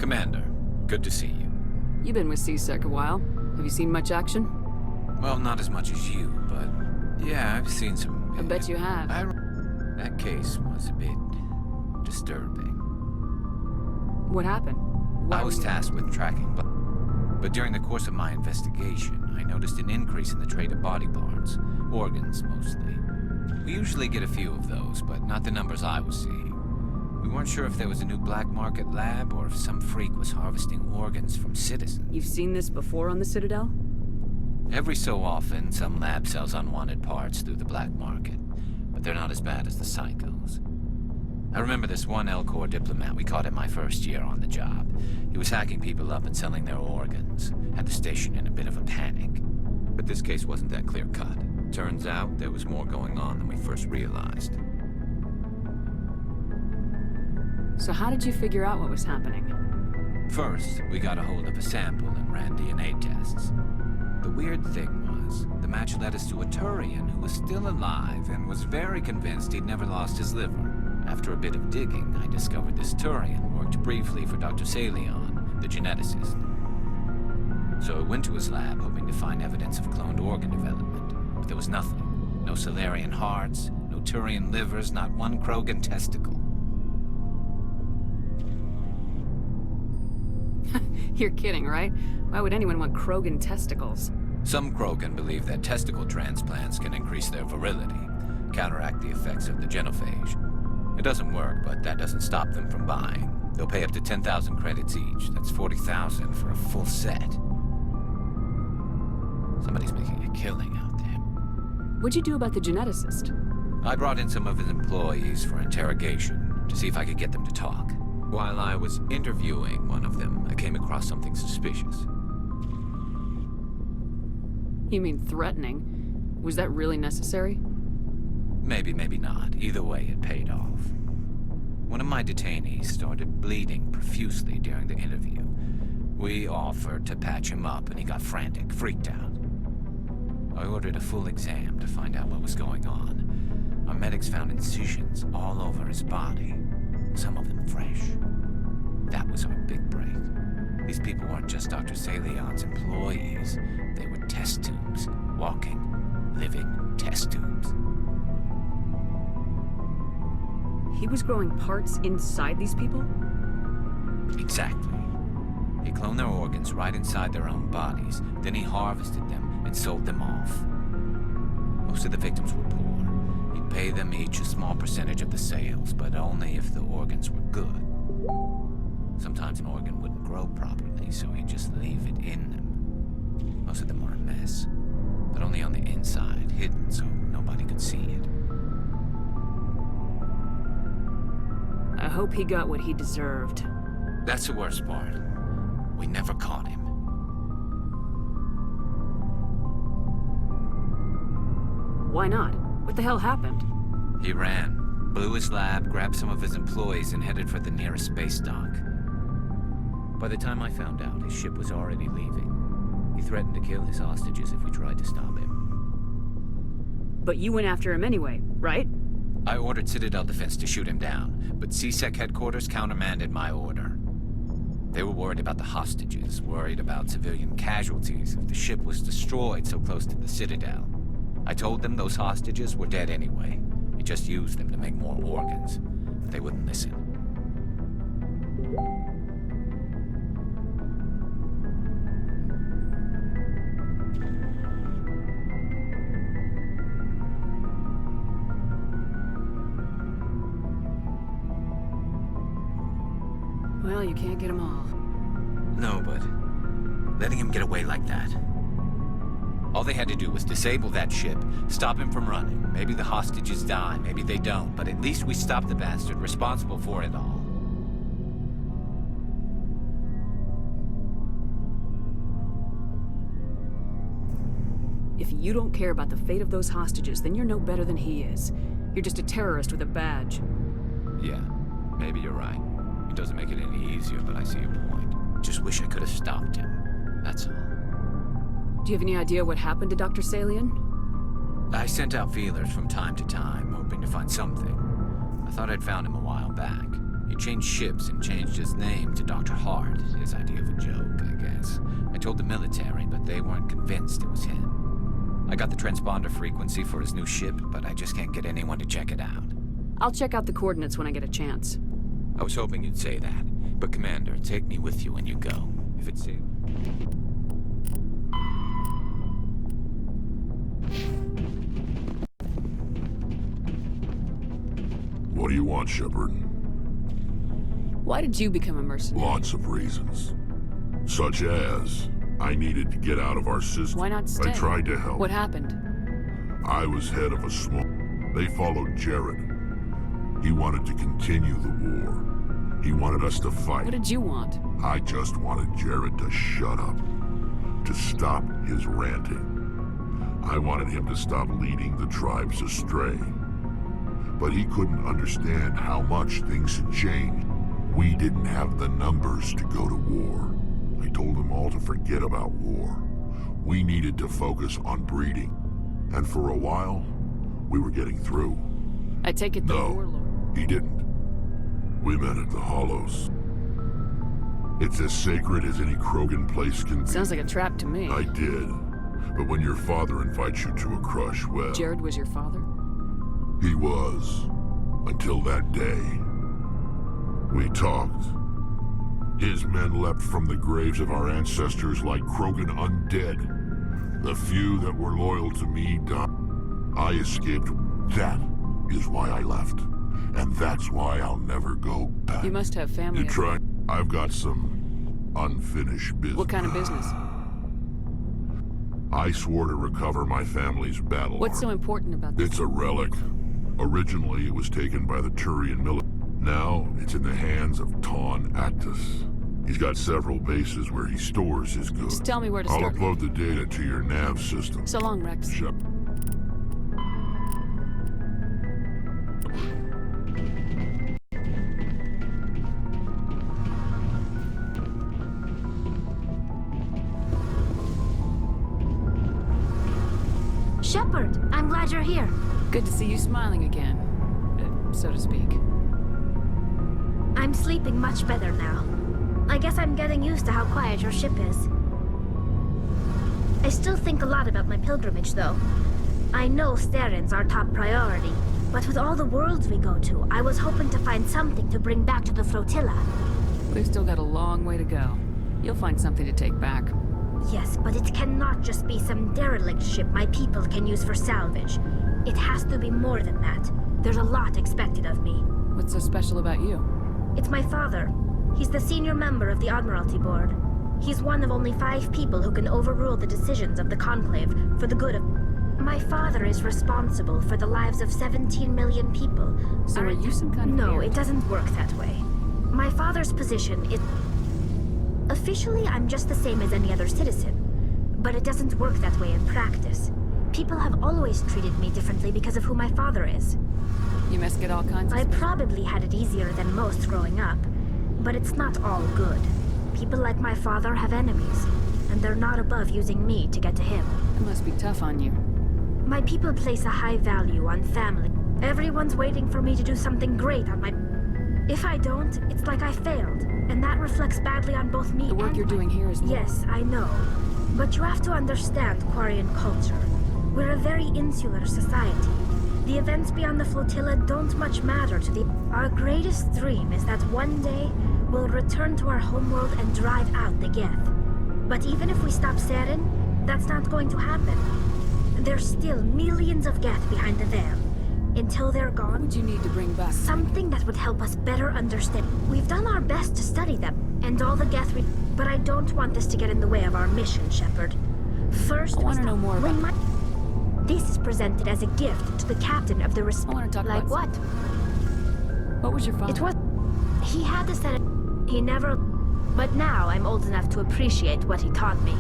Commander, good to see you. You've been with C-Sec a while. Have you seen much action? Well, not as much as you, but yeah, I've seen some... I bet you have. That case was a bit disturbing. What happened? Why I was tasked with tracking, but during the course of my investigation, I noticed an increase in the trade of body parts, organs mostly. We usually get a few of those, but not the numbers I was seeing. We weren't sure if there was a new black market lab or if some freak was harvesting organs from citizens. You've seen this before on the Citadel? Every so often, some lab sells unwanted parts through the black market, but they're not as bad as the psychos. I remember this one L-Corps diplomat we caught in my first year on the job. He was hacking people up and selling their organs, had the station in a bit of a panic. But this case wasn't that clear-cut. Turns out there was more going on than we first realized. So how did you figure out what was happening? First, we got a hold of a sample and ran DNA tests. The weird thing was, the match led us to a Turian who was still alive and was very convinced he'd never lost his liver. After a bit of digging, I discovered this Turian worked briefly for Dr. Salion, the geneticist. So I went to his lab hoping to find evidence of cloned organ development, but there was nothing. No Salarian hearts, no Turian livers, not one Krogan testicle. You're kidding, right? Why would anyone want Krogan testicles? Some Krogan believe that testicle transplants can increase their virility, counteract the effects of the genophage. It doesn't work, but that doesn't stop them from buying. They'll pay up to 10,000 credits each. That's 40,000 for a full set. Somebody's making a killing out there. What'd you do about the geneticist? I brought in some of his employees for interrogation to see if I could get them to talk. While I was interviewing one of them, I came across something suspicious. You mean threatening? Was that really necessary? Maybe, maybe not. Either way, it paid off. One of my detainees started bleeding profusely during the interview. We offered to patch him up, and he got frantic, freaked out. I ordered a full exam to find out what was going on. Our medics found incisions all over his body, some of them fresh. That was our big break. These people weren't just Dr. Salion's employees. They were test tubes. Walking, living test tubes. He was growing parts inside these people? Exactly. He cloned their organs right inside their own bodies. Then he harvested them and sold them off. Most of the victims were poor. He'd pay them each a small percentage of the sales, but only if the organs were good. Sometimes an organ wouldn't grow properly, so he'd just leave it in them. Most of them were a mess, but only on the inside, hidden so nobody could see it. I hope he got what he deserved. That's the worst part. We never caught him. Why not? What the hell happened? He ran, blew his lab, grabbed some of his employees, and headed for the nearest space dock. By the time I found out, his ship was already leaving. He threatened to kill his hostages if we tried to stop him. But you went after him anyway, right? I ordered Citadel Defense to shoot him down, but C-Sec headquarters countermanded my order. They were worried about the hostages, worried about civilian casualties if the ship was destroyed so close to the Citadel. I told them those hostages were dead anyway. He just used them to make more organs. But they wouldn't listen. Well, you can't get them all. No, but letting him get away like that. All they had to do was disable that ship, stop him from running. Maybe the hostages die, maybe they don't, but at least we stopped the bastard responsible for it all. If you don't care about the fate of those hostages, then you're no better than he is. You're just a terrorist with a badge. Yeah, maybe you're right. It doesn't make it any easier, but I see your point. Just wish I could have stopped him. That's all. Do you have any idea what happened to Dr. Salion? I sent out feelers from time to time, hoping to find something. I thought I'd found him a while back. He changed ships and changed his name to Dr. Hart, his idea of a joke, I guess. I told the military, but they weren't convinced it was him. I got the transponder frequency for his new ship, but I just can't get anyone to check it out. I'll check out the coordinates when I get a chance. I was hoping you'd say that, but Commander, take me with you when you go. If it's safe. What do you want, Shepard? Why did you become a mercenary? Lots of reasons. Such as, I needed to get out of our system. Why not stay? I tried to help. What happened? I was head of a small... They followed Jared. He wanted to continue the war. He wanted us to fight. What did you want? I just wanted Jared to shut up. To stop his ranting. I wanted him to stop leading the tribes astray. But he couldn't understand how much things had changed. We didn't have the numbers to go to war. I told them all to forget about war. We needed to focus on breeding. And for a while, we were getting through. I take it the No, warlord. he didn't. We met at the Hollows. It's as sacred as any Krogan place can be. Sounds like a trap to me. I did. But when your father invites you to a crush, well... Jared was your father? He was. Until that day. We talked. His men leapt from the graves of our ancestors like Krogan undead. The few that were loyal to me died. I escaped. That is why I left. And that's why I'll never go back. You must have family. You try. I've got some unfinished business. What kind of business? I swore to recover my family's battle What's so armor. important about this? It's a relic. Originally, it was taken by the Turian military. Now, it's in the hands of Ton Actus. He's got several bases where he stores his goods. Just tell me where to I'll start. upload the data to your nav system. So long, Rex. Shep- Shepard, I'm glad you're here. Good to see you smiling again, so to speak. I'm sleeping much better now. I guess I'm getting used to how quiet your ship is. I still think a lot about my pilgrimage, though. I know Starin's our top priority, but with all the worlds we go to, I was hoping to find something to bring back to the flotilla. We've still got a long way to go. You'll find something to take back. Yes, but it cannot just be some derelict ship my people can use for salvage. It has to be more than that. There's a lot expected of me. What's so special about you? It's my father. He's the senior member of the Admiralty Board. He's one of only 5 people who can overrule the decisions of the Conclave for the good of... My father is responsible for the lives of 17 million people. So are you some kind of No, weird? it doesn't work that way. My father's position is... Officially, I'm just the same as any other citizen. But it doesn't work that way in practice. People have always treated me differently because of who my father is. You must get all kinds of... I probably had it easier than most growing up. But it's not all good. People like my father have enemies, and they're not above using me to get to him. It must be tough on you. My people place a high value on family. Everyone's waiting for me to do something great on my... If I don't, it's like I failed, and that reflects badly on both me The work and you're doing here is more. Yes, I know. But you have to understand Quarian culture. We're a very insular society. The events beyond the flotilla don't much matter to the... Our greatest dream is that one day we'll return to our homeworld and drive out the Geth. But even if we stop Saren, that's not going to happen. There's still millions of Geth behind the veil. Until they're What gone, would you need to bring back? something that would help us better understand. We've done our best to study them, and all the Geth but I don't want this to get in the way of our mission, Shepard. First, I want to know more about... This is presented as a gift to the captain of the I want to talk Like about... what? What was your father? It was... He had to set it... He never... But now I'm old enough to appreciate what he taught me.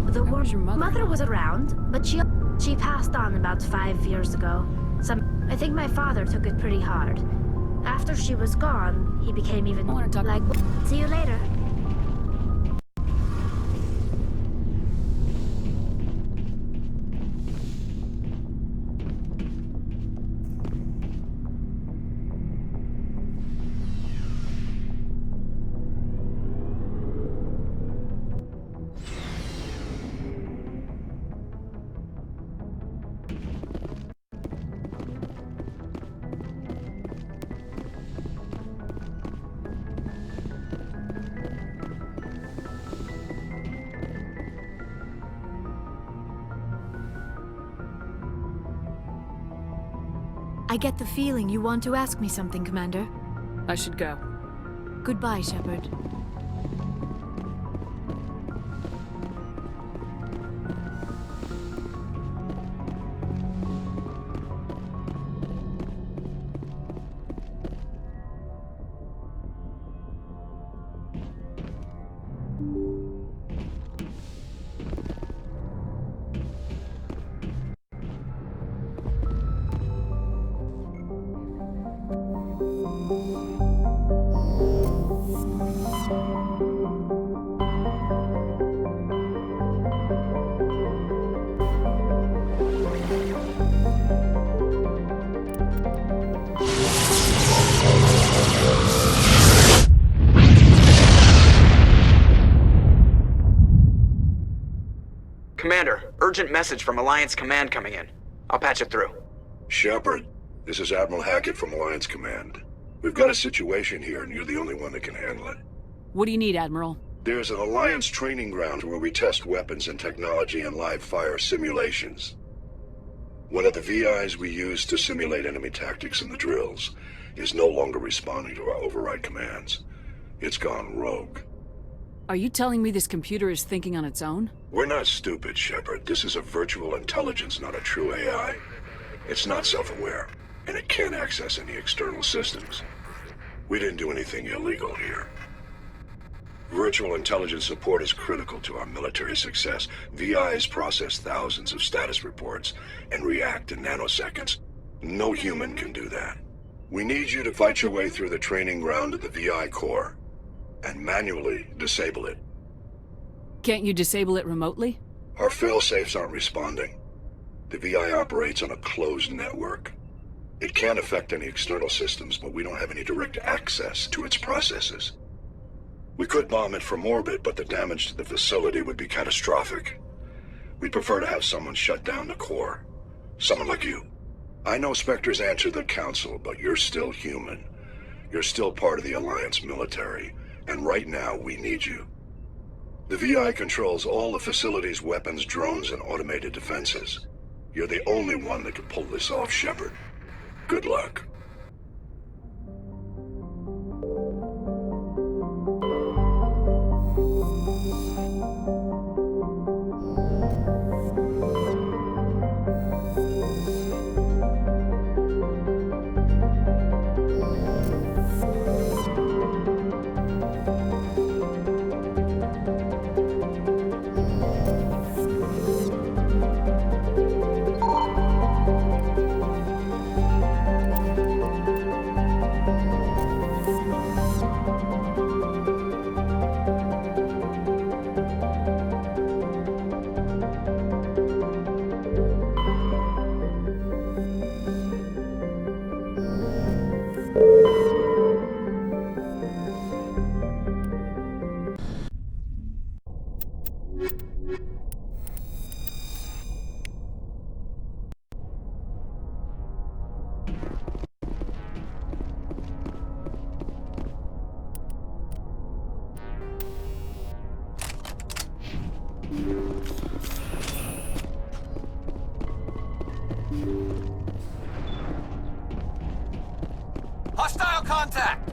The Where was your mother? mother was around, but she passed on about 5 years ago. I think my father took it pretty hard. After she was gone, he became even... I wanna talk- Like, see you later. I get the feeling you want to ask me something, Commander. I should go. Goodbye, Shepard. Commander, urgent message from Alliance Command coming in. I'll patch it through. Shepard, this is Admiral Hackett from Alliance Command. We've got a situation here, and you're the only one that can handle it. What do you need, Admiral? There's an Alliance training ground where we test weapons and technology in live fire simulations. One of the VIs we use to simulate enemy tactics in the drills is no longer responding to our override commands. It's gone rogue. Are you telling me this computer is thinking on its own? We're not stupid, Shepard. This is a virtual intelligence, not a true AI. It's not self-aware, and it can't access any external systems. We didn't do anything illegal here. Virtual intelligence support is critical to our military success. VIs process thousands of status reports and react in nanoseconds. No human can do that. We need you to fight your way through the training ground of the VI core and manually disable it. Can't you disable it remotely? Our failsafes aren't responding. The VI operates on a closed network. It can't affect any external systems, but we don't have any direct access to its processes. We could bomb it from orbit, but the damage to the facility would be catastrophic. We'd prefer to have someone shut down the core. Someone like you. I know Spectres answer the Council, but you're still human. You're still part of the Alliance military, and right now we need you. The VI controls all the facility's weapons, drones, and automated defenses. You're the only one that can pull this off, Shepard. Good luck. Hostile contact!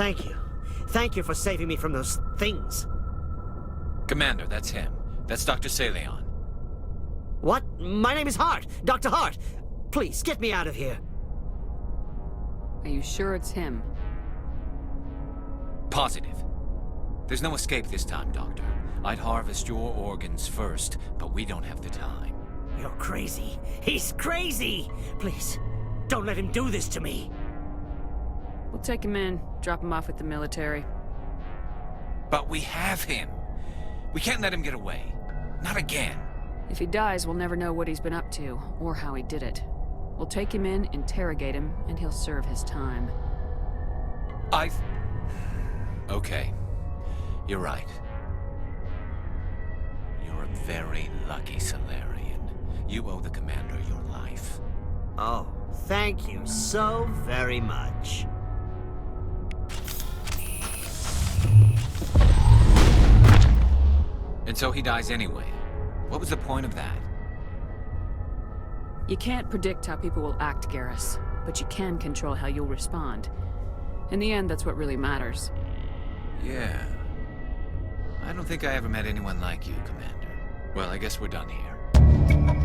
Thank you. Thank you for saving me from those things. Commander, that's him. That's Dr. Saleon. What? My name is Hart. Dr. Hart. Please, get me out of here. Are you sure it's him? Positive. There's no escape this time, Doctor. I'd harvest your organs first, but we don't have the time. You're crazy. He's crazy! Please, don't let him do this to me. We'll take him in, drop him off with the military. But we have him. We can't let him get away. Not again. If he dies, we'll never know what he's been up to, or how he did it. We'll take him in, interrogate him, and he'll serve his time. Okay. You're right. You're a very lucky Solarian. You owe the Commander your life. Oh, thank you so very much. And so he dies anyway. What was the point of that? You can't predict how people will act, Garrus, but you can control how you'll respond. In the end, that's what really matters. Yeah. I don't think I ever met anyone like you, Commander. Well, I guess we're done here.